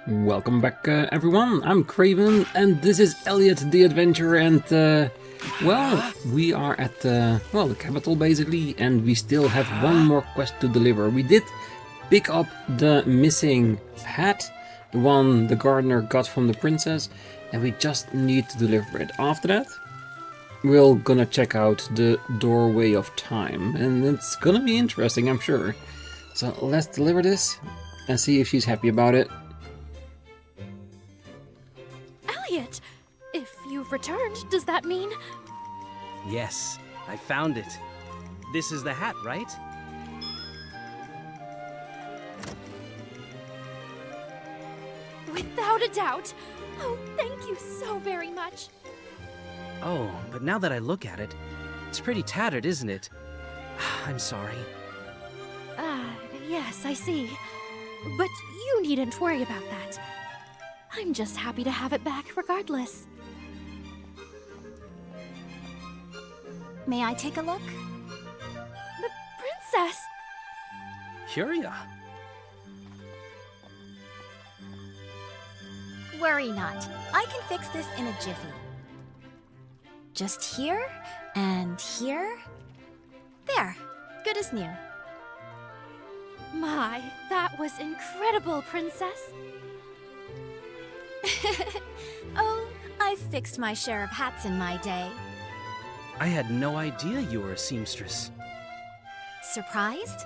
Welcome back, everyone. I'm Craven, and this is Elliot the Adventurer, and, well, we are at, the capital, basically, and we still have one more quest to deliver. We did pick up the missing hat, the one the gardener got from the princess, and we just need to deliver it. After that, we're gonna check out the Doorway of Time, and it's gonna be interesting, I'm sure. So let's deliver this and see if she's happy about it. Elliot, if you've returned, does that mean? Yes, I found it. This is the hat, right? Without a doubt. Oh, thank you so very much. Oh, but now that I look at it, it's pretty tattered, isn't it? I'm sorry. Yes, I see. But you needn't worry about that. I'm just happy to have it back regardless. May I take a look? The princess! Huria. Worry not. I can fix this in a jiffy. Just here and here. There. Good as new. My, that was incredible, princess. Oh, I've fixed my share of hats in my day. I had no idea you were a seamstress. Surprised?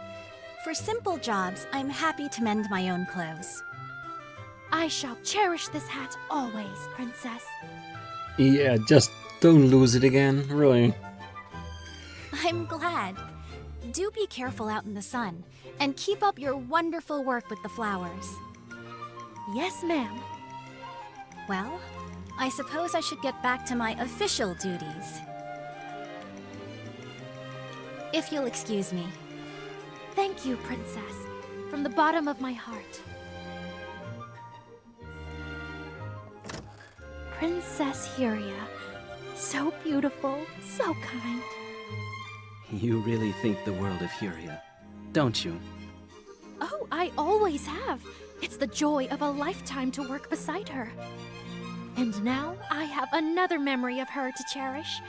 For simple jobs, I'm happy to mend my own clothes. I shall cherish this hat always, princess. Yeah, just don't lose it again, really. I'm glad. Do be careful out in the sun, and keep up your wonderful work with the flowers. Yes, ma'am. Well, I suppose I should get back to my official duties. If you'll excuse me. Thank you, princess, from the bottom of my heart. Princess Huria, so beautiful, so kind. You really think the world of Huria, don't you? Oh, I always have. It's the joy of a lifetime to work beside her. And now I have another memory of her to cherish.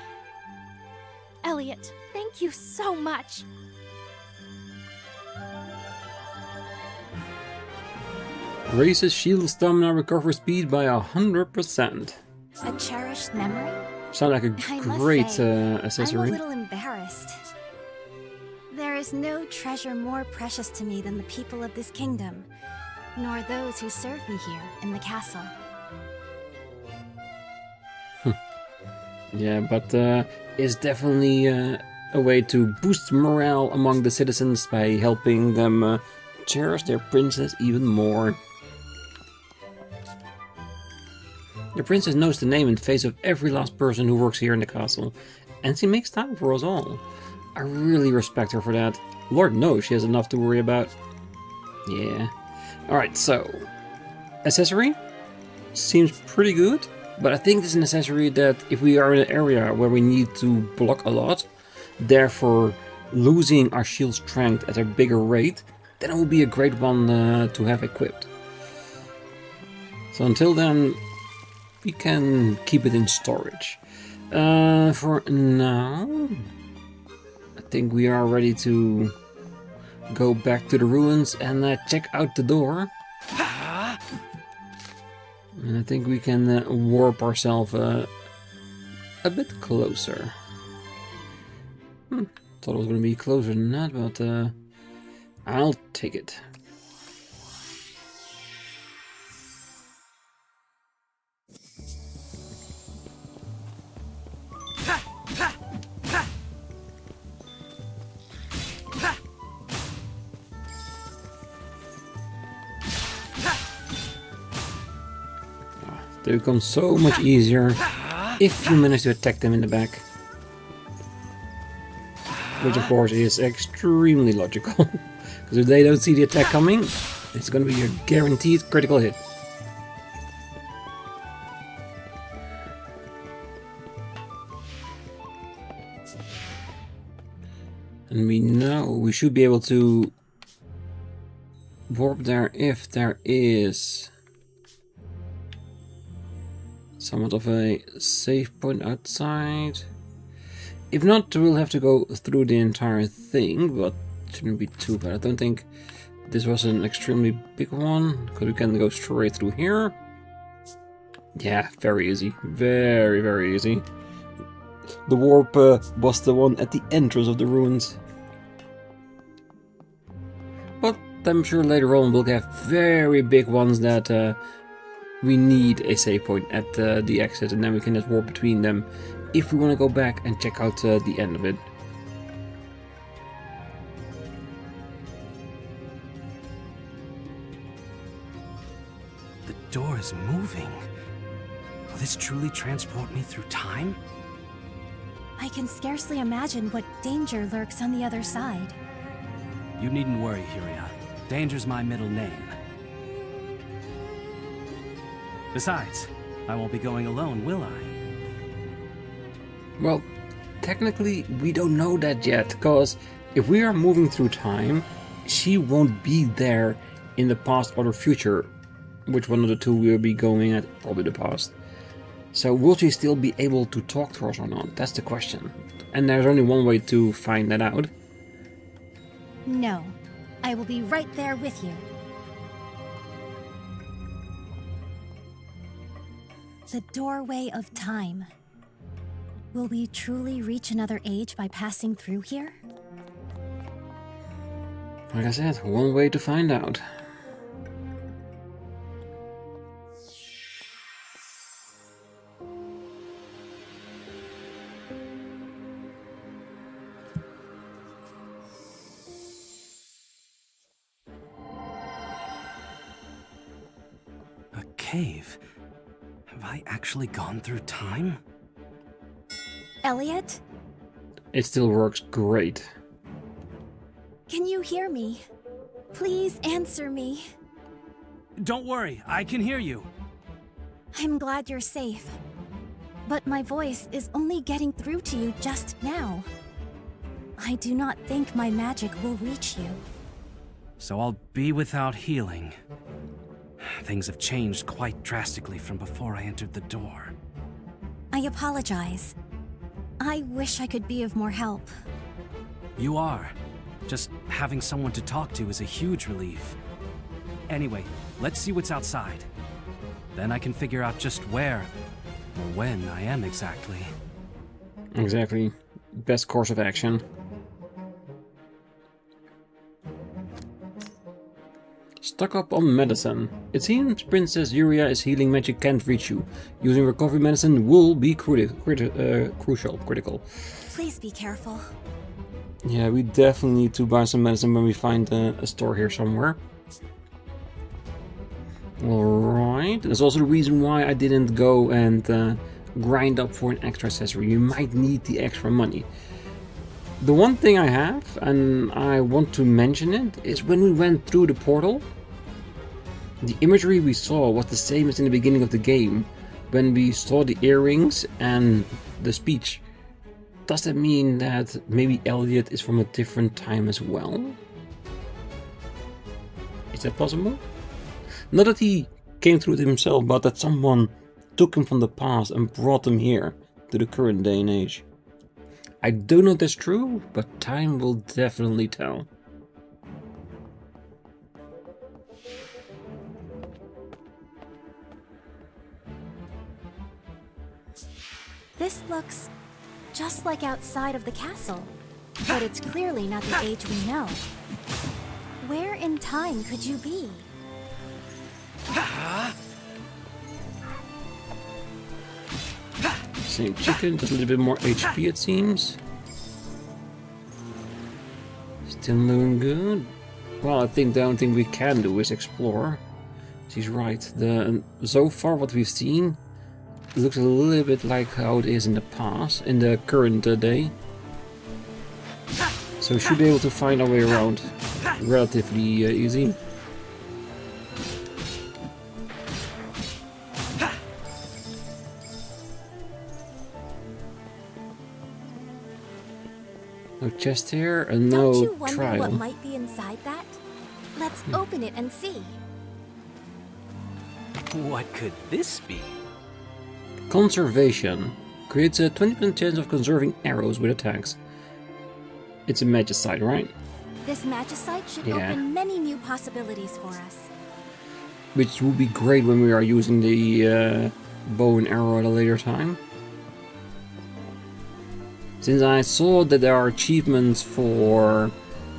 Elliot, thank you so much. Raises shield stamina recovery speed by 100%. A cherished memory? Sound like a I must great say, accessory. I'm a little embarrassed. There is no treasure more precious to me than the people of this kingdom, nor those who serve me here in the castle. Yeah, but it's definitely a way to boost morale among the citizens by helping them cherish their princess even more. The princess knows the name and face of every last person who works here in the castle, and she makes time for us all. I really respect her for that. Lord knows she has enough to worry about. Yeah. Alright, so accessory seems pretty good. But I think this is an accessory that if we are in an area where we need to block a lot, therefore losing our shield strength at a bigger rate, then it will be a great one to have equipped. So until then, we can keep it in storage. For now, I think we are ready to go back to the ruins and check out the door. And I think we can warp ourselves a bit closer. Thought it was going to be closer than that, but I'll take it. They become so much easier if you manage to attack them in the back. Which of course is extremely logical. Because if they don't see the attack coming, it's going to be a guaranteed critical hit. And we know we should be able to warp there if there is Somewhat of a save point outside. If not, we'll have to go through the entire thing, but it shouldn't be too bad. I don't think this was an extremely big one, because we can go straight through here. Yeah, very easy. Very, very easy. The warp was the one at the entrance of the ruins. But I'm sure later on we'll get very big ones that we need a save point at the exit, and then we can just warp between them if we want to go back and check out the end of it. The door is moving. Will this truly transport me through time? I can scarcely imagine what danger lurks on the other side. You needn't worry, Huria. Danger's my middle name. Besides, I won't be going alone, will I? Well, technically we don't know that yet, because if we are moving through time, she won't be there in the past or the future. Which one of the two will be going at? Probably the past. So will she still be able to talk to us or not? That's the question. And there's only one way to find that out. No, I will be right there with you. The doorway of time. Will we truly reach another age by passing through here? Like I said, one way to find out. A cave? Have I actually gone through time? Elliot? It still works great. Can you hear me? Please answer me. Don't worry, I can hear you. I'm glad you're safe. But my voice is only getting through to you just now. I do not think my magic will reach you. So I'll be without healing. Things have changed quite drastically from before I entered the door. I apologize. I wish I could be of more help. You are. Just having someone to talk to is a huge relief. Anyway, let's see what's outside. Then I can figure out just where, or when I am exactly. Exactly. Best course of action. Stock up on medicine. It seems Princess Yuria is healing magic can't reach you. Using recovery medicine will be critical. Please be careful. Yeah, we definitely need to buy some medicine when we find a store here somewhere. Alright, that's also the reason why I didn't go and grind up for an extra accessory. You might need the extra money. The one thing I have, and I want to mention it, is when we went through the portal, the imagery we saw was the same as in the beginning of the game, when we saw the earrings and the speech. Does that mean that maybe Elliot is from a different time as well? Is that possible? Not that he came through it himself, but that someone took him from the past and brought him here to the current day and age. I don't know if that's true, but time will definitely tell. This looks just like outside of the castle, but it's clearly not the age we know. Where in time could you be? Same chicken, just a little bit more HP it seems. Still doing good. Well, I think the only thing we can do is explore. She's right. So far what we've seen looks a little bit like how it is in the past, in the current day. So we should be able to find our way around relatively easy. No chest here and no Don't you wonder trial. what might be inside that? Let's open it and see. What could this be? Conservation. Creates a 20% chance of conserving arrows with attacks. It's a magicite, right? This magicite should Yeah. open many new possibilities for us. Which would be great when we are using the bow and arrow at a later time. Since I saw that there are achievements for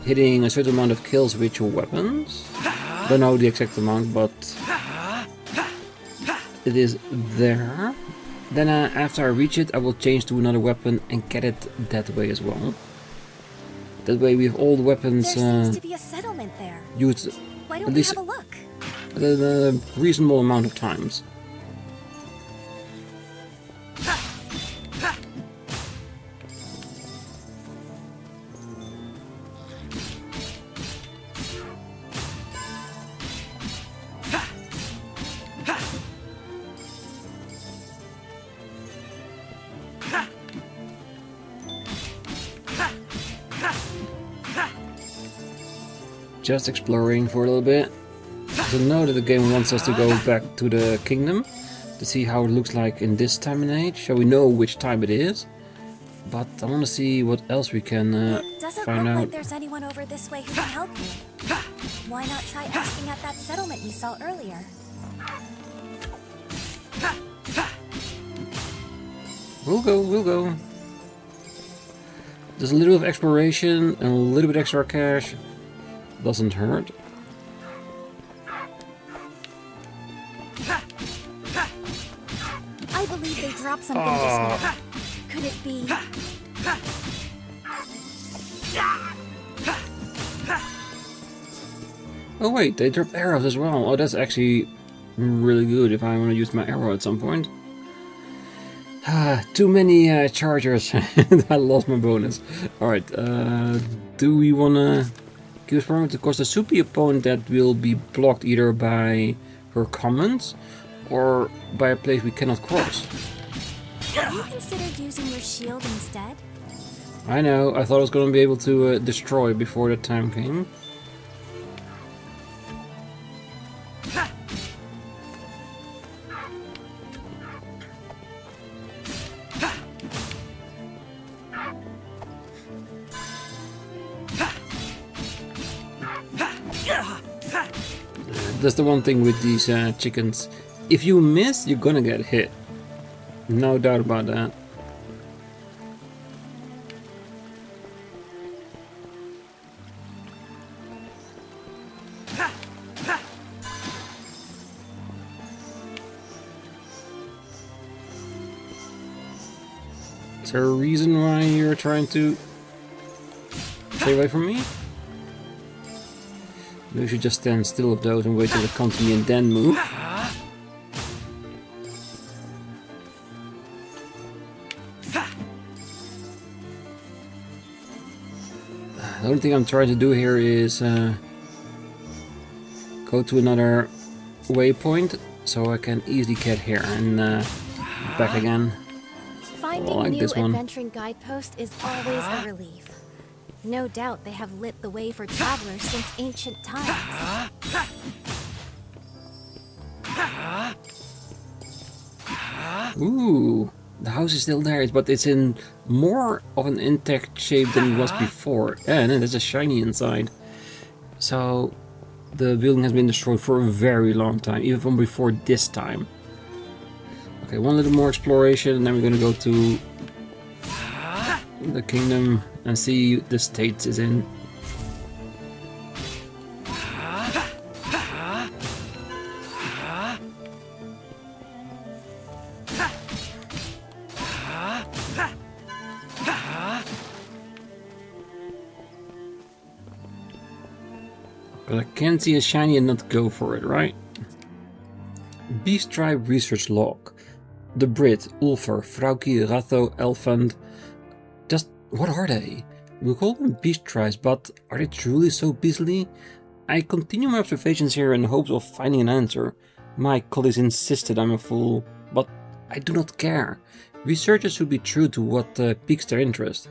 hitting a certain amount of kills with your weapons. Don't know the exact amount, but it is there. Then after I reach it, I will change to another weapon and get it that way as well. That way we have all the weapons There seems to be a settlement there. used Why at don't we least have a look? a reasonable amount of times. Just exploring for a little bit. So know that the game wants us to go back to the kingdom to see how it looks like in this time and age. So we know which time it is. But I want to see what else we can It doesn't find look out. like there's anyone over this way who can help you. Why not try asking at that settlement we saw earlier? We'll go. There's a little bit of exploration and a little bit extra cash. Doesn't hurt. I believe they dropped something just now. Could it be? Oh wait, they drop arrows as well. Oh, that's actually really good if I want to use my arrow at some point. Too many chargers. I lost my bonus. Alright, do we want to keep exploring? Because the soupy opponent that will be blocked either by her comments or by a place we cannot cross. Have you considered using your shield instead? I know, I thought I was going to be able to destroy before the time came. That's the one thing with these chickens. If you miss, you're gonna get hit. No doubt about that. Is there a reason why you're trying to stay away from me? Maybe we should just stand still of those and wait till they come to me and then move. The only thing I'm trying to do here is go to another waypoint so I can easily get here and back again. Finding like new this one. adventuring guidepost is always a relief. No doubt they have lit the way for travelers since ancient times. Ooh, the house is still there, but it's in more of an intact shape than it was before. And there's a shiny inside. So the building has been destroyed for a very long time, even from before this time. Okay, one little more exploration, and then we're gonna go to the kingdom and see the state is in. But I can't see a shiny and not go for it, right? Beast Tribe Research Log. The Brit, Ulfer, Frauki, Ratho, Elfand. Just what are they? We call them beast tribes, but are they truly so beastly? I continue my observations here in hopes of finding an answer. My colleagues insisted I'm a fool, but I do not care. Researchers should be true to what piques their interest.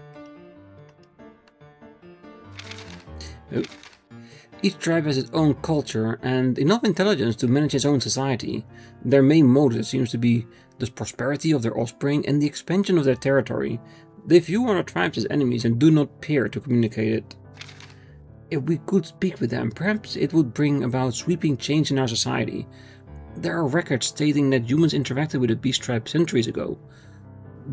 Oh. Each tribe has its own culture and enough intelligence to manage its own society. Their main motive seems to be the prosperity of their offspring and the expansion of their territory. They view other tribes as enemies and do not appear to communicate it. If we could speak with them, perhaps it would bring about sweeping change in our society. There are records stating that humans interacted with the beast tribe centuries ago.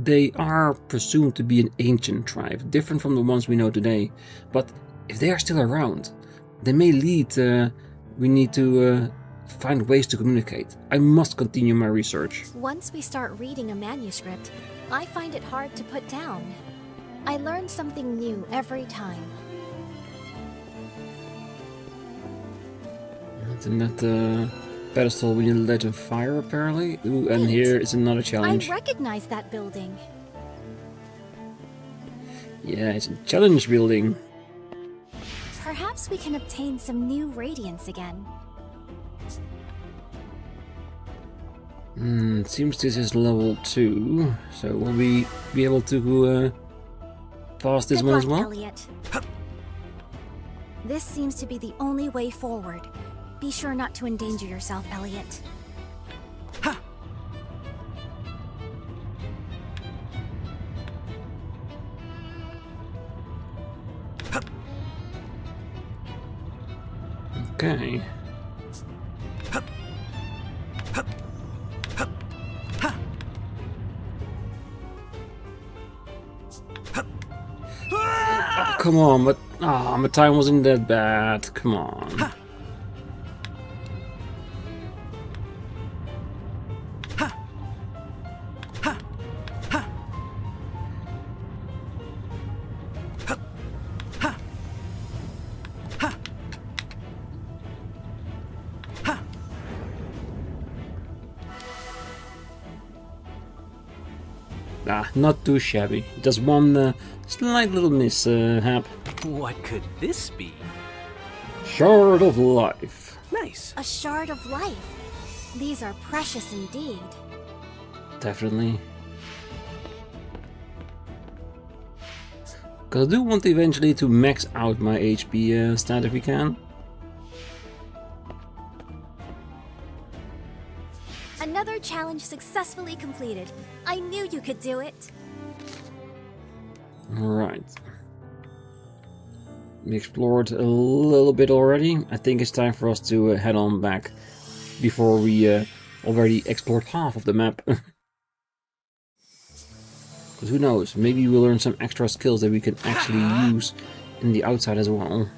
They are presumed to be an ancient tribe, different from the ones we know today. But if they are still around, they may lead. We need to find ways to communicate. I must continue my research. Once we start reading a manuscript, I find it hard to put down. I learn something new every time. In that pedestal we need to light on fire, apparently. Ooh, and Wait, here is another challenge. I recognize that building. Yeah, it's a challenge building. Perhaps we can obtain some new radiance again. Seems this is level 2, so will we be able to pass this Good one luck, as well? Elliot. This seems to be the only way forward. Be sure not to endanger yourself, Elliot. Okay. Oh, come on, but my time wasn't that bad. Come on. Not too shabby. Just one slight little mishap. What could this be? Shard of life. Nice. A shard of life. These are precious indeed. Definitely. Because I do want eventually to max out my HP stat if we can. Another challenge successfully completed. I knew you could do it. Alright. We explored a little bit already. I think it's time for us to head on back before we already explored half of the map. Because who knows, maybe we'll learn some extra skills that we can actually use in the outside as well.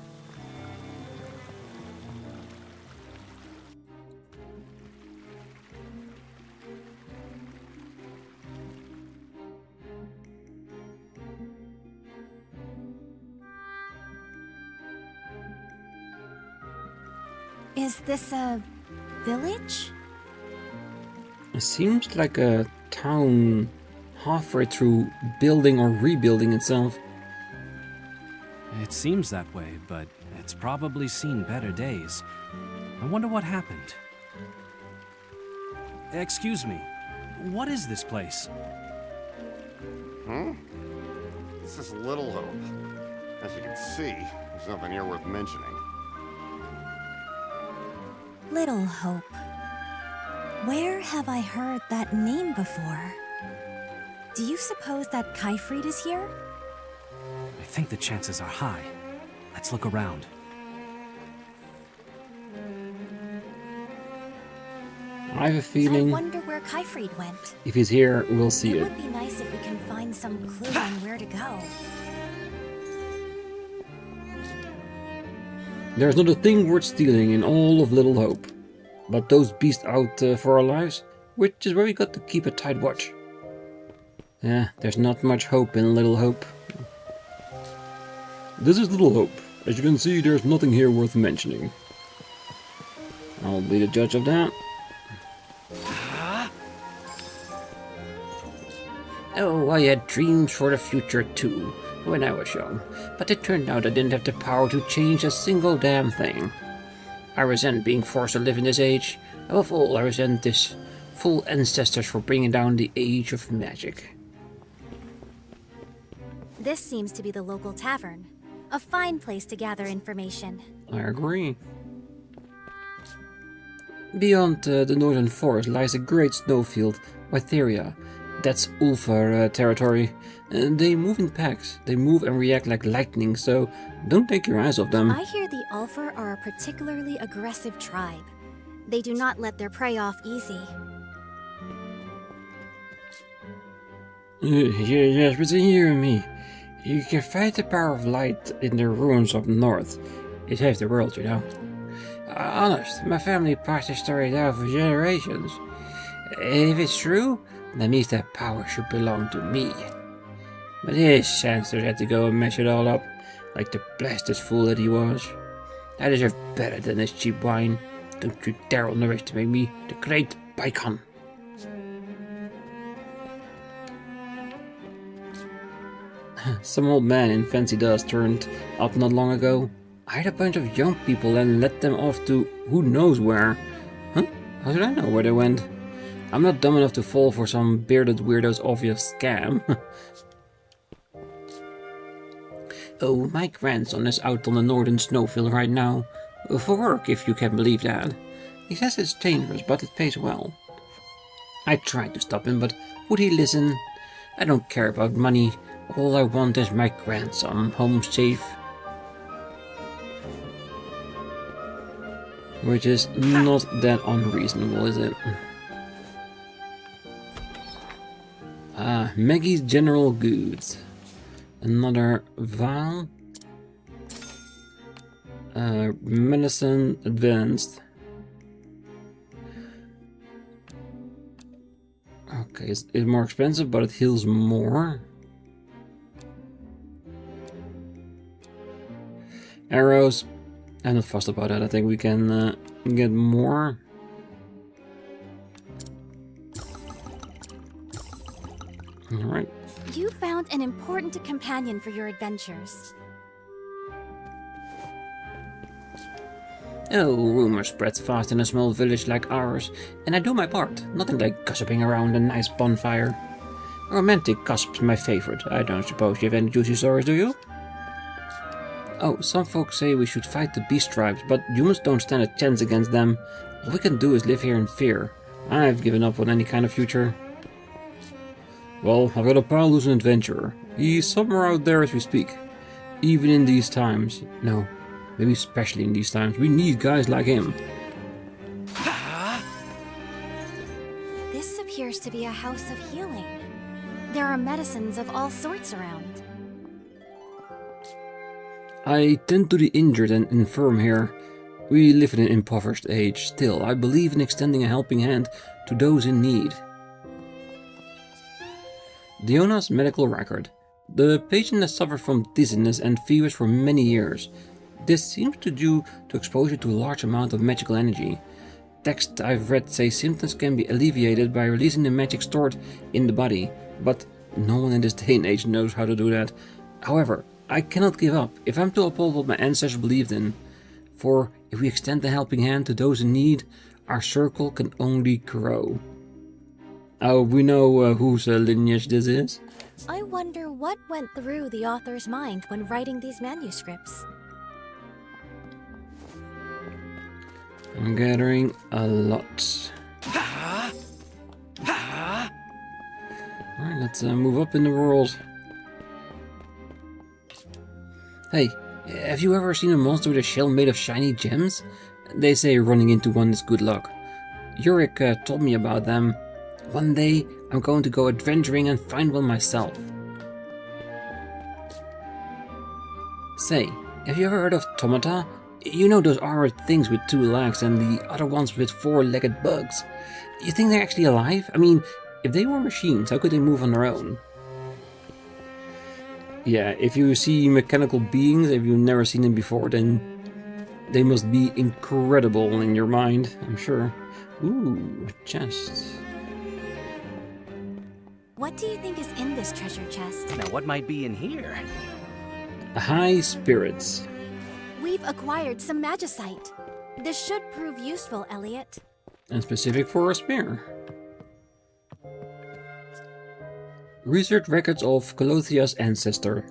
Is this a village? It seems like a town halfway through building or rebuilding itself. It seems that way, but it's probably seen better days. I wonder what happened. Excuse me, what is this place? This is Little Hope. As you can see, there's nothing here worth mentioning. Little Hope. Where have I heard that name before? Do you suppose that Kyfried is here? I think the chances are high. Let's look around. I have a I feeling wonder where Kyfried went. if he's here, we'll see It it. would be nice if we can find some clue on where to go. There's not a thing worth stealing in all of Little Hope. But those beasts out for our lives, which is where we got to keep a tight watch. Yeah, there's not much hope in Little Hope. This is Little Hope. As you can see, there's nothing here worth mentioning. I'll be the judge of that. Oh, I had dreams for the future too, when I was young. But it turned out I didn't have the power to change a single damn thing. I resent being forced to live in this age. Above all, I resent this full ancestors for bringing down the age of magic. This seems to be the local tavern. A fine place to gather information. I agree. Beyond the northern forest lies a great snowfield, Wytheria. That's Ulfa territory. They move in packs. They move and react like lightning, so don't take your eyes off them. I hear the Ulfa are a particularly aggressive tribe. They do not let their prey off easy. Yes, but hear me. You can fight the power of light in the ruins up north. It saves the world, you know. Honest, my family passed the story down for generations. If it's true, that means that power should belong to me. But his censors had to go and mash it all up, like the blasted fool that he was. I deserve better than this cheap wine. Don't you dare underestimate me, the great Bicon. Some old man in fancy dust turned up not long ago. I had a bunch of young people and let them off to who knows where. Huh? How should I know where they went? I'm not dumb enough to fall for some bearded weirdo's obvious scam. Oh, my grandson is out on the northern snowfield right now. For work, if you can believe that. He says it's dangerous, but it pays well. I tried to stop him, but would he listen? I don't care about money. All I want is my grandson home safe. Which is not that unreasonable, is it? Ah, Maggie's General Goods. Another vial. Medicine Advanced. Okay, it's more expensive, but it heals more. Arrows. I'm not fussed about that. I think we can get more. Alright. You found an important companion for your adventures. Oh, rumor spreads fast in a small village like ours, and I do my part. Nothing like gossiping around a nice bonfire. Romantic gossip's my favorite. I don't suppose you have any juicy stories, do you? Oh, some folks say we should fight the beast tribes, but humans don't stand a chance against them. All we can do is live here in fear. I've given up on any kind of future. Well, I've got a pal who's an adventurer. He's somewhere out there as we speak. Even in these times. No, maybe especially in these times. We need guys like him. This appears to be a house of healing. There are medicines of all sorts around. I tend to the injured and infirm here. We live in an impoverished age. Still, I believe in extending a helping hand to those in need. Diona's medical record. The patient has suffered from dizziness and fevers for many years. This seems to due to exposure to a large amount of magical energy. Texts I've read say symptoms can be alleviated by releasing the magic stored in the body, but no one in this day and age knows how to do that. However, I cannot give up if I'm to uphold what my ancestors believed in. For if we extend the helping hand to those in need, our circle can only grow. Oh, we know whose lineage this is. I wonder what went through the author's mind when writing these manuscripts. I'm gathering a lot. Alright, let's move up in the world. Hey, have you ever seen a monster with a shell made of shiny gems? They say running into one is good luck. Yurik told me about them. One day, I'm going to go adventuring and find one myself. Say, have you ever heard of automata? You know those armored things with 2 legs and the other ones with 4-legged bugs. You think they're actually alive? I mean, if they were machines, how could they move on their own? Yeah, if you see mechanical beings, if you've never seen them before, then they must be incredible in your mind, I'm sure. Ooh, a chest. What do you think is in this treasure chest? Now, what might be in here? High spirits. We've acquired some magicite. This should prove useful, Elliot. And specific for a spear. Research records of Colothia's ancestor.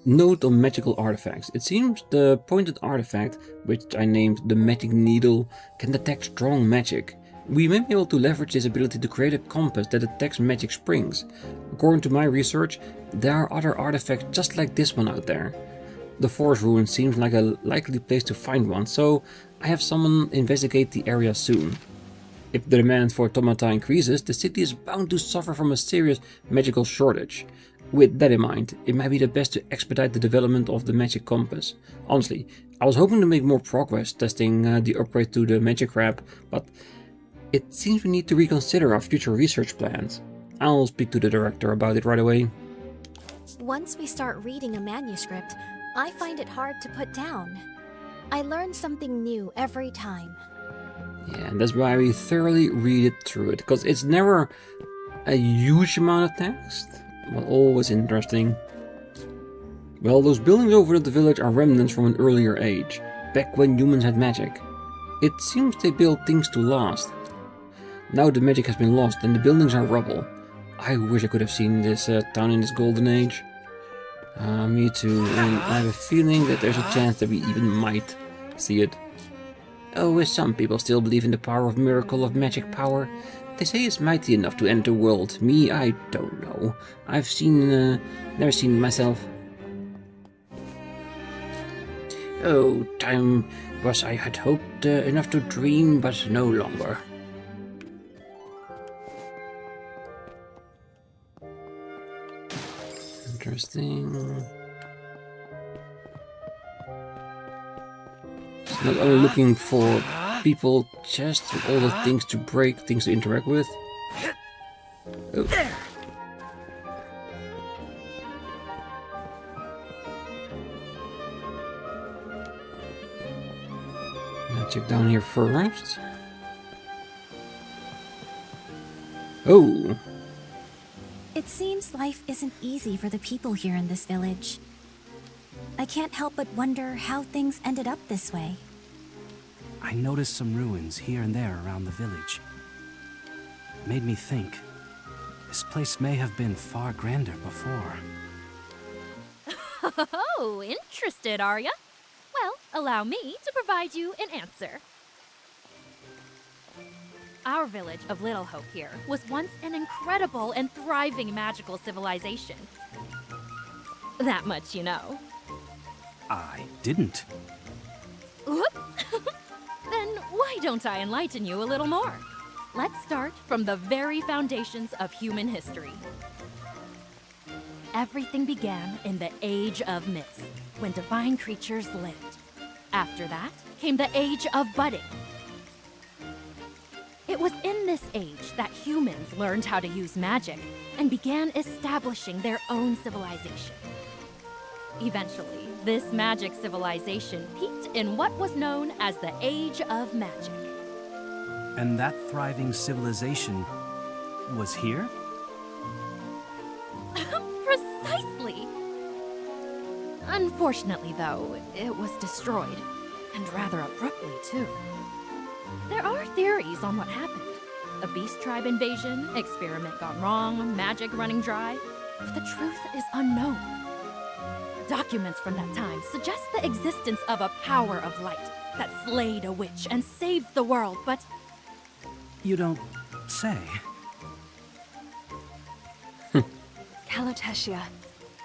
Note on magical artifacts. It seems the pointed artifact, which I named the Magic Needle, can detect strong magic. We may be able to leverage this ability to create a compass that detects magic springs. According to my research, there are other artifacts just like this one out there. The forest ruin seems like a likely place to find one, so I have someone investigate the area soon. If the demand for automata increases, the city is bound to suffer from a serious magical shortage. With that in mind, it might be the best to expedite the development of the magic compass. Honestly, I was hoping to make more progress testing the upgrade to the magic crab, but it seems we need to reconsider our future research plans. I'll speak to the director about it right away. Once we start reading a manuscript, I find it hard to put down. I learn something new every time. Yeah, and that's why we thoroughly read it through it, because it's never a huge amount of text, but always interesting. Well, those buildings over at the village are remnants from an earlier age, back when humans had magic. It seems they built things to last. Now the magic has been lost and the buildings are rubble. I wish I could have seen this town in its golden age. Me too, and I have a feeling that there's a chance that we even might see it. Oh, some people still believe in the power of miracle of magic power. They say it's mighty enough to end the world. Me, I don't know. I've never seen it myself. Oh, time was I had hoped enough to dream, but no longer. Interesting. It's not only looking for people, chests with all the things to break, things to interact with. Oh. Now check down here first. Oh. It seems life isn't easy for the people here in this village. I can't help but wonder how things ended up this way. I noticed some ruins here and there around the village. Made me think, this place may have been far grander before. Oh, interested, are ya? Well, allow me to provide you an answer. Our village of Little Hope here was once an incredible and thriving magical civilization. That much you know. I didn't. Whoops! Then why don't I enlighten you a little more? Let's start from the very foundations of human history. Everything began in the Age of Myths, when divine creatures lived. After that came the Age of Budding. It was in this age that humans learned how to use magic and began establishing their own civilization. Eventually, this magic civilization peaked in what was known as the Age of Magic. And that thriving civilization was here? Precisely! Unfortunately, though, it was destroyed, and rather abruptly, too. There are theories on what happened. A beast tribe invasion, experiment gone wrong, magic running dry, but the truth is unknown. Documents from that time suggest the existence of a power of light that slayed a witch and saved the world, but... You don't say. Calotetia,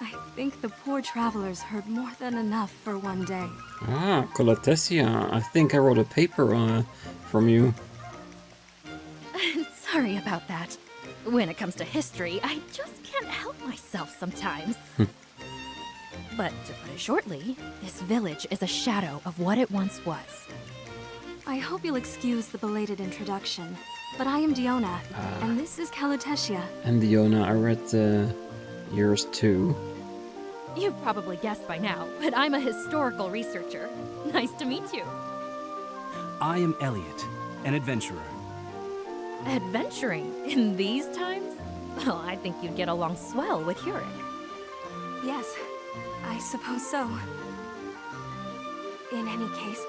I think the poor travelers heard more than enough for one day. Ah, Colotesia. I think I wrote a paper from you. Sorry about that. When it comes to history, I just can't help myself sometimes. But to put it shortly, this village is a shadow of what it once was. I hope you'll excuse the belated introduction, but I am Diona, and this is Calotetia. And Diona, I read yours too. You've probably guessed by now, but I'm a historical researcher. Nice to meet you. I am Elliot, an adventurer. Adventuring in these times? Well, I think you'd get along swell with Hurek. Yes, I suppose so. In any case,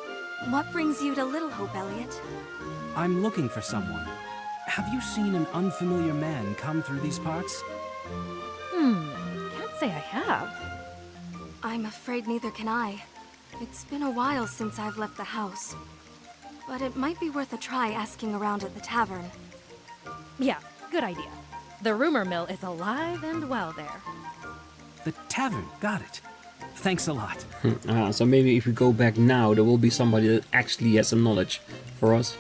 what brings you to Little Hope, Elliot? I'm looking for someone. Have you seen an unfamiliar man come through these parts? Can't say I have. I'm afraid neither can I. It's been a while since I've left the house. But it might be worth a try asking around at the tavern. Yeah, good idea. The rumor mill is alive and well there. The tavern, got it. Thanks a lot. So maybe if we go back now, there will be somebody that actually has some knowledge for us.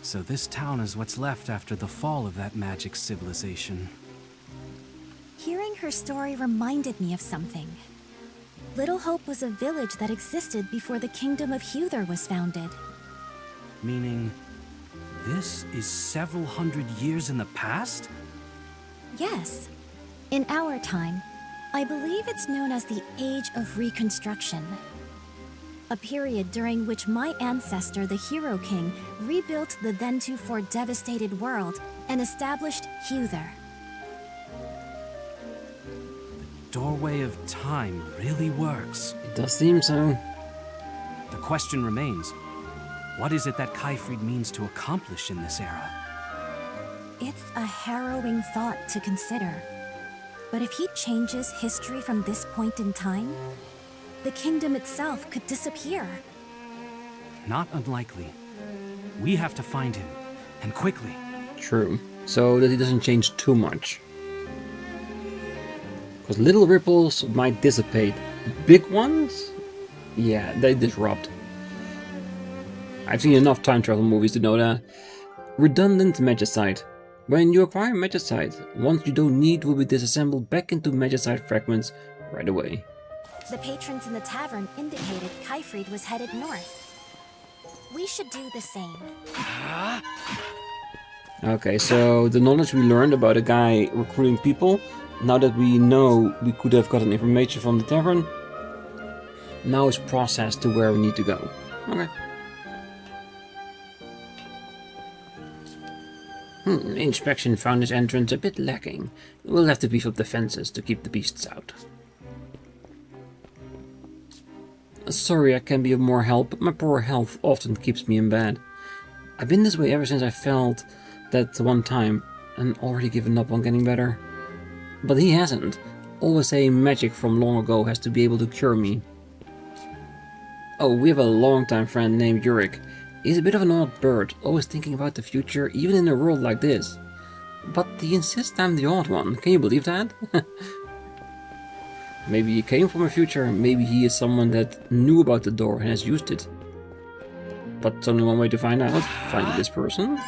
So this town is what's left after the fall of that magic civilization. Hearing her story reminded me of something. Little Hope was a village that existed before the kingdom of Huther was founded. Meaning, this is several hundred years in the past? Yes. In our time, I believe it's known as the Age of Reconstruction. A period during which my ancestor, the Hero King, rebuilt the then-to-fore devastated world and established Huther. Doorway of time really works. It does seem so. The question remains, what is it that Kaifrid means to accomplish in this era? It's a harrowing thought to consider. But if he changes history from this point in time, the kingdom itself could disappear. Not unlikely. We have to find him, and quickly. True. So that it doesn't change too much. Because little ripples might dissipate. Big ones? Yeah, they disrupt. I've seen enough time travel movies to know that. Redundant magicite. When you acquire magicite, ones you don't need will be disassembled back into magicite fragments right away. The patrons in the tavern indicated Kaifrid was headed north. We should do the same. Okay, so the knowledge we learned about a guy recruiting people, now that we know we could have gotten information from the tavern, now is processed to where we need to go. Okay. Inspection found this entrance a bit lacking. We'll have to beef up the fences to keep the beasts out. Sorry I can't be of more help, but my poor health often keeps me in bed. I've been this way ever since I felt that one time, and already given up on getting better. But he hasn't. Always saying magic from long ago has to be able to cure me. Oh, we have a longtime friend named Yurik. He's a bit of an odd bird, always thinking about the future, even in a world like this. But he insists I'm the odd one. Can you believe that? Maybe he came from a future, maybe he is someone that knew about the door and has used it. But there's only one way to find out. Find this person.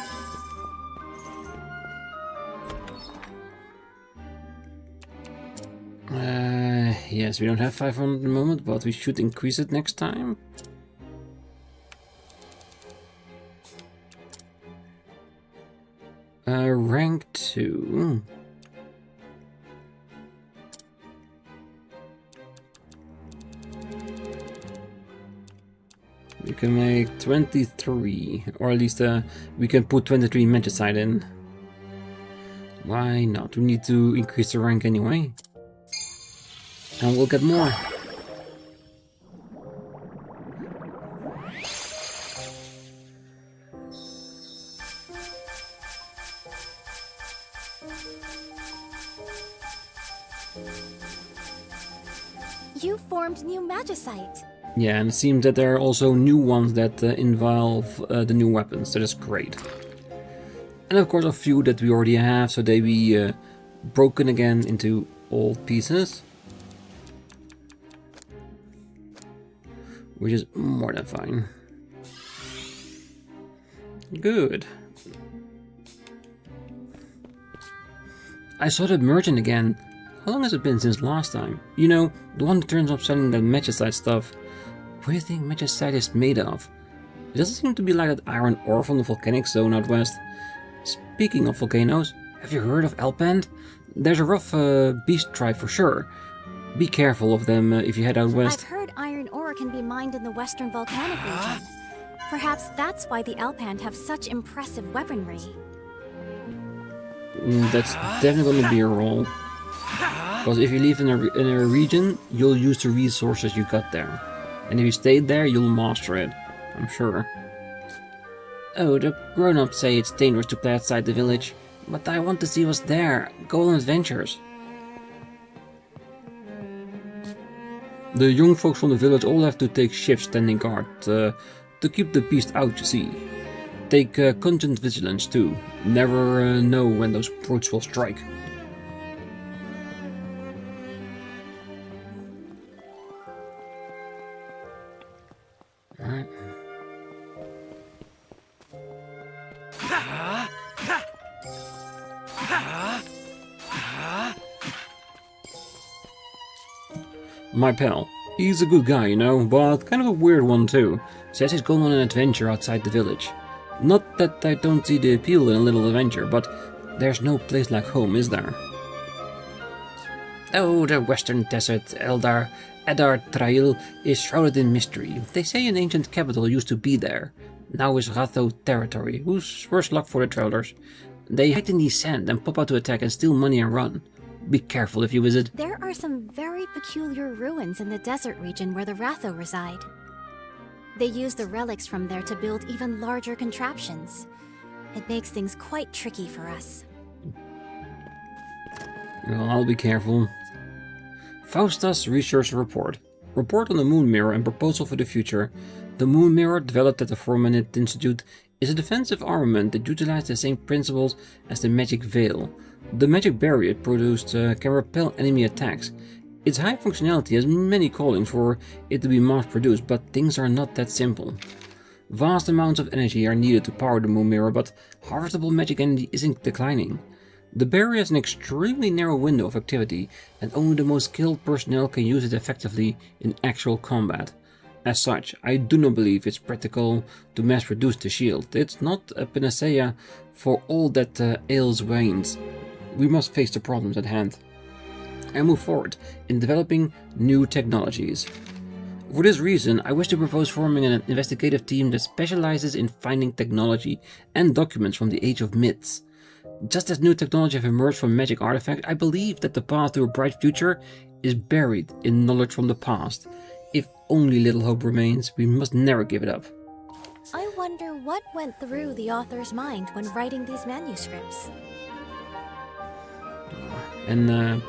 Yes, we don't have 500 at the moment, but we should increase it next time. Rank 2. We can make 23, or at least we can put 23 magicite in. Why not? We need to increase the rank anyway. And we'll get more. You formed new magicite. Yeah, and it seems that there are also new ones that involve the new weapons. That is great. And of course a few that we already have, so they be broken again into old pieces. Which is more than fine. Good. I saw that merchant again. How long has it been since last time? You know, the one that turns up selling that magicite stuff. What do you think magicite is made of? It doesn't seem to be like that iron ore from the volcanic zone out west. Speaking of volcanoes, have you heard of Elpand? There's a rough beast tribe for sure. Be careful of them if you head out west. I've heard iron ore can be mined in the western volcanic region. Perhaps that's why the Elpand have such impressive weaponry. That's definitely going to be a role. Because if you live in a region, you'll use the resources you got there. And if you stayed there, you'll master it. I'm sure. Oh, the grown-ups say it's dangerous to play outside the village. But I want to see what's there. Go on adventures. The young folks from the village all have to take shifts standing guard to keep the beast out, you see. Take constant vigilance too. Never know when those brutes will strike. Alright. My pal. He's a good guy, you know, but kind of a weird one too. Says he's going on an adventure outside the village. Not that I don't see the appeal in a little adventure, but there's no place like home, is there? Oh, the western desert, Eldar Trail, is shrouded in mystery. They say an ancient capital used to be there. Now is Ratho territory, whose worse luck for the travelers. They hide in the sand and pop out to attack and steal money and run. Be careful if you visit. There are some very peculiar ruins in the desert region where the Ratho reside. They use the relics from there to build even larger contraptions. It makes things quite tricky for us. Well, I'll be careful. Faustus Research Report. Report on the Moon Mirror and proposal for the future. The Moon Mirror, developed at the Formanit Institute, is a defensive armament that utilizes the same principles as the magic veil. The magic barrier it produced can repel enemy attacks. Its high functionality has many callings for it to be mass-produced, but things are not that simple. Vast amounts of energy are needed to power the Moon Mirror, but harvestable magic energy isn't declining. The barrier has an extremely narrow window of activity, and only the most skilled personnel can use it effectively in actual combat. As such, I do not believe it's practical to mass-produce the shield. It's not a panacea for all that ails Waynes. We must face the problems at hand and move forward in developing new technologies. For this reason, I wish to propose forming an investigative team that specializes in finding technology and documents from the Age of Myths. Just as new technology have emerged from magic artifacts, I believe that the path to a bright future is buried in knowledge from the past. If only little hope remains, we must never give it up. I wonder what went through the author's mind when writing these manuscripts. And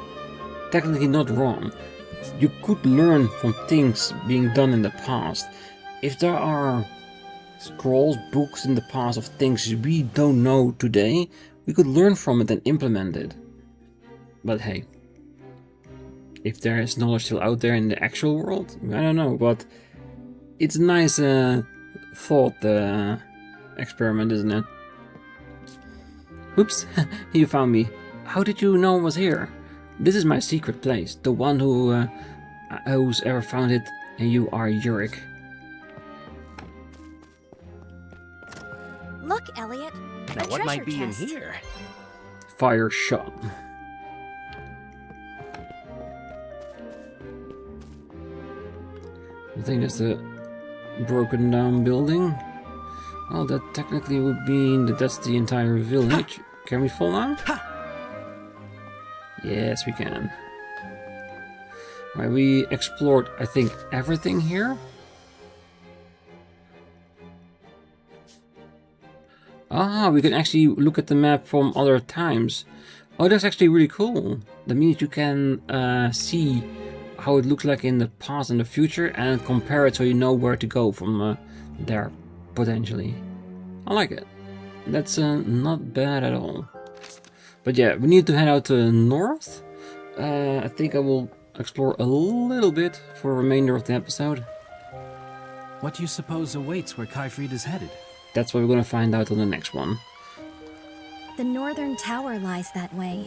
technically not wrong. You could learn from things being done in the past. If there are scrolls, books in the past of things we don't know today, we could learn from it and implement it. But hey, if there is knowledge still out there in the actual world, I don't know, but it's a nice thought experiment, isn't it? Oops, you found me. How did you know I was here? This is my secret place, the one who's ever found it, and you are Yurik. Look, Elliot. Now a what might be treasure in chest. here? Fire shot. I think that's a broken down building. Well, that technically would mean that that's the entire village. Can we fall down? Yes, we can. Right, we explored, I think, everything here. Ah, we can actually look at the map from other times. Oh, that's actually really cool. That means you can see how it looks like in the past and the future and compare it so you know where to go from there, potentially. I like it. That's not bad at all. But yeah, we need to head out to the north. I think I will explore a little bit for the remainder of the episode. What do you suppose awaits where Kaifrid is headed? That's what we're going to find out on the next one. The northern tower lies that way.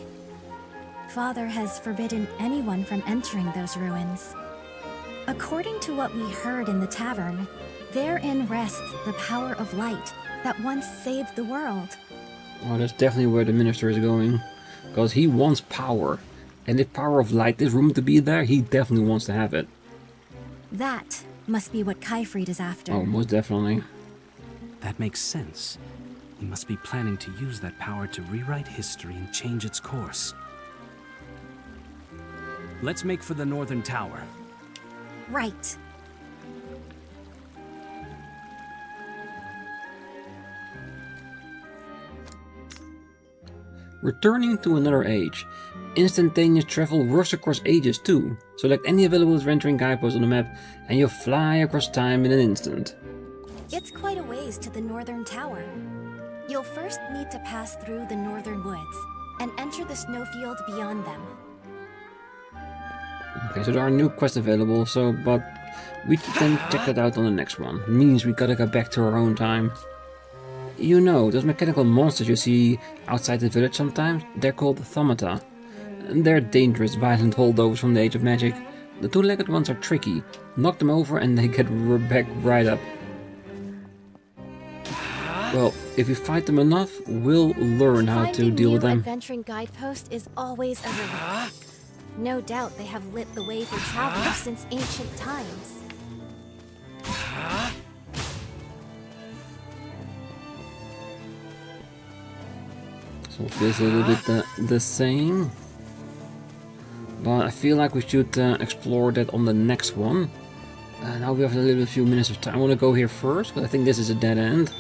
Father has forbidden anyone from entering those ruins. According to what we heard in the tavern, therein rests the power of light that once saved the world. Oh, that's definitely where the minister is going. Because he wants power. And if power of light is rumored to be there, he definitely wants to have it. That must be what Kaifrid is after. Oh, most definitely. That makes sense. He must be planning to use that power to rewrite history and change its course. Let's make for the northern tower. Right. Returning to another age. Instantaneous travel works across ages too. Select any available adventuring guidepost on the map and you'll fly across time in an instant. It's quite a ways to the Northern Tower. You'll first need to pass through the Northern Woods and enter the snowfield beyond them. Okay, so there are new quests available, but we can check that out on the next one. It means we gotta go back to our own time. You know, those mechanical monsters you see outside the village sometimes, they're called automata. They're dangerous, violent holdovers from the Age of Magic. The two-legged ones are tricky. Knock them over and they get back right up. Well, if we fight them enough, we'll learn how to deal with them. Finding new adventuring guidepost is always a relief. No doubt they have lit the way for travelers since ancient times. So it feels a little bit the same. But I feel like we should explore that on the next one. Now we have a few minutes of time. I want to go here first, but I think this is a dead end.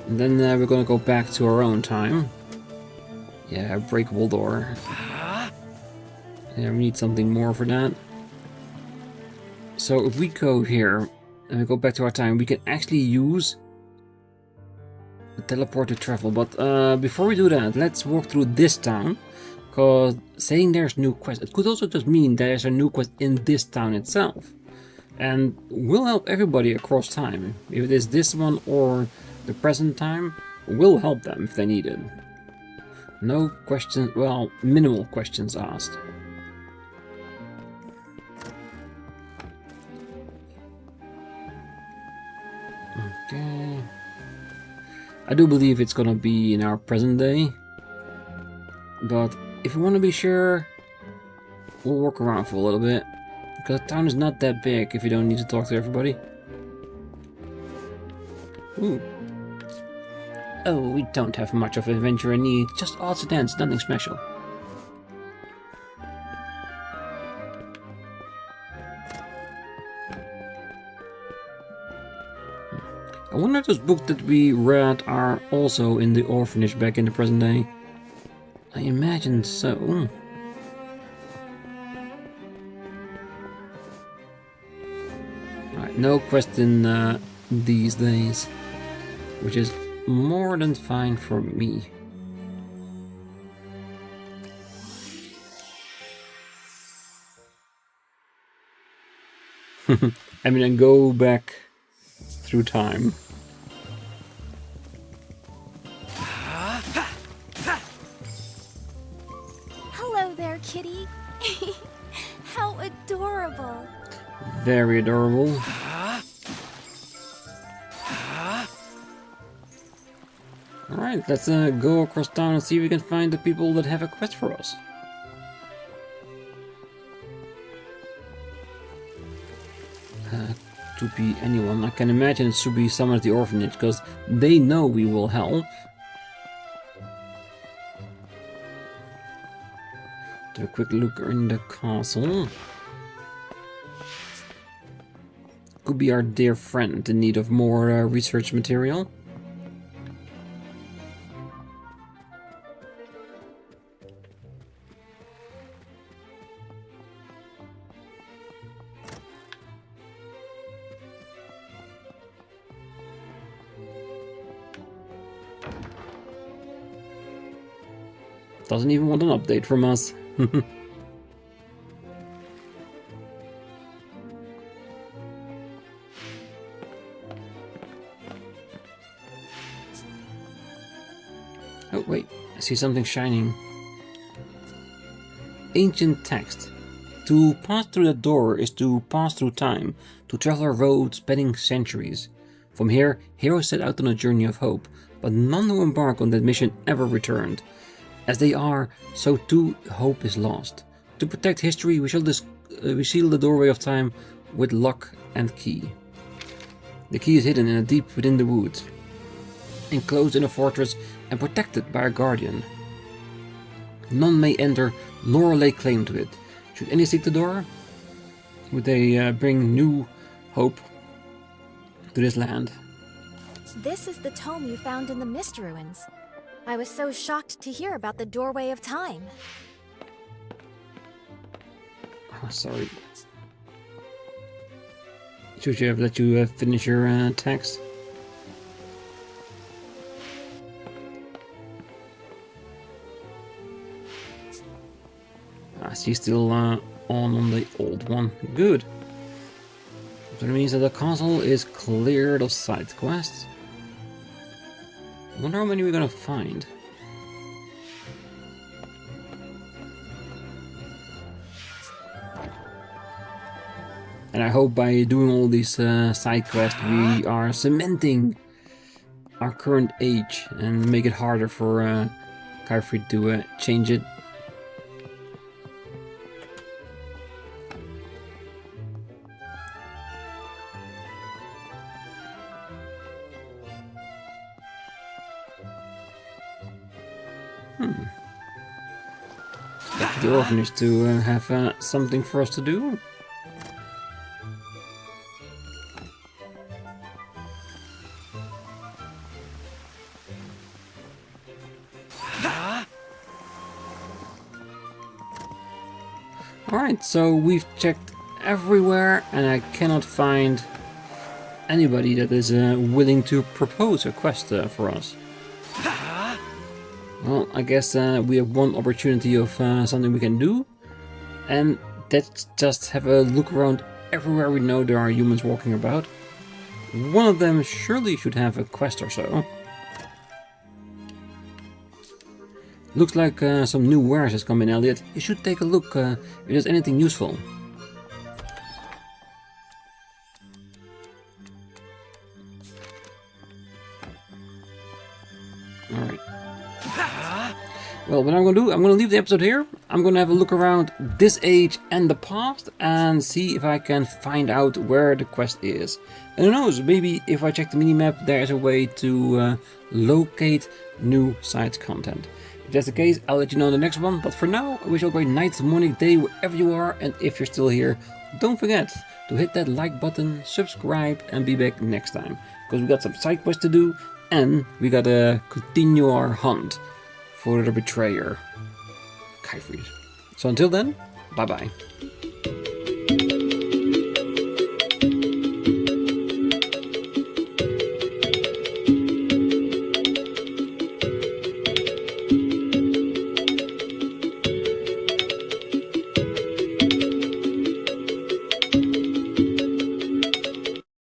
And then we're gonna go back to our own time. Yeah, breakable door. Yeah, we need something more for that. So if we go here and we go back to our time, we can actually use the teleport to travel. But before we do that, let's walk through this town. Because saying there's new quest, it could also just mean there's a new quest in this town itself. And will help everybody across time. If it is this one or the present time, will help them if they need it. No questions, well, minimal questions asked. Okay. I do believe it's gonna be in our present day. But if we want to be sure, we'll walk around for a little bit. Because the town is not that big if you don't need to talk to everybody. Ooh. Oh, we don't have much of adventure in need, just odds and ends, nothing special. I wonder if those books that we read are also in the orphanage back in the present day. I imagine so. Alright, no question these days, which is more than fine for me. I mean, and go back through time. Hello there, kitty. How adorable. Very adorable. Alright, let's go across town and see if we can find the people that have a quest for us. To be anyone. I can imagine it should be someone at the orphanage, because they know we will help. Do a quick look in the castle. Could be our dear friend in need of more research material. Doesn't even want an update from us. Oh wait, I see something shining. Ancient text. To pass through that door is to pass through time, to travel a road spanning centuries. From here, heroes set out on a journey of hope, but none who embark on that mission ever returned. As they are, so too hope is lost. To protect history, we seal the doorway of time with lock and key. The key is hidden in a deep within the woods, enclosed in a fortress and protected by a guardian. None may enter nor lay claim to it. Should any seek the door, Would they bring new hope to this land? This is the tome you found in the Mist Ruins. I was so shocked to hear about the Doorway of Time. Oh, sorry. Should you have let you finish your text? She's still on the old one. Good. So that means that the castle is cleared of side quests. I wonder how many we're gonna find. And I hope by doing all these side quests we are cementing our current age and make it harder for Kyrfried to change it. Back to the orphanage to have something for us to do. Alright, so we've checked everywhere and I cannot find anybody that is willing to propose a quest for us. Well, I guess we have one opportunity of something we can do, and that's just have a look around everywhere we know there are humans walking about. One of them surely should have a quest or so. Looks like some new wares has come in, Elliot. You should take a look if there's anything useful. Alright. Well, what I'm going to do, I'm going to leave the episode here. I'm going to have a look around this age and the past and see if I can find out where the quest is. And who knows, maybe if I check the minimap there is a way to locate new side content. If that's the case, I'll let you know in the next one. But for now, I wish you a great night, morning, day, wherever you are. And if you're still here, don't forget to hit that like button, subscribe, and be back next time. Because we got some side quests to do and we got to continue our hunt for the betrayer, Kyrfried. So until then, bye bye.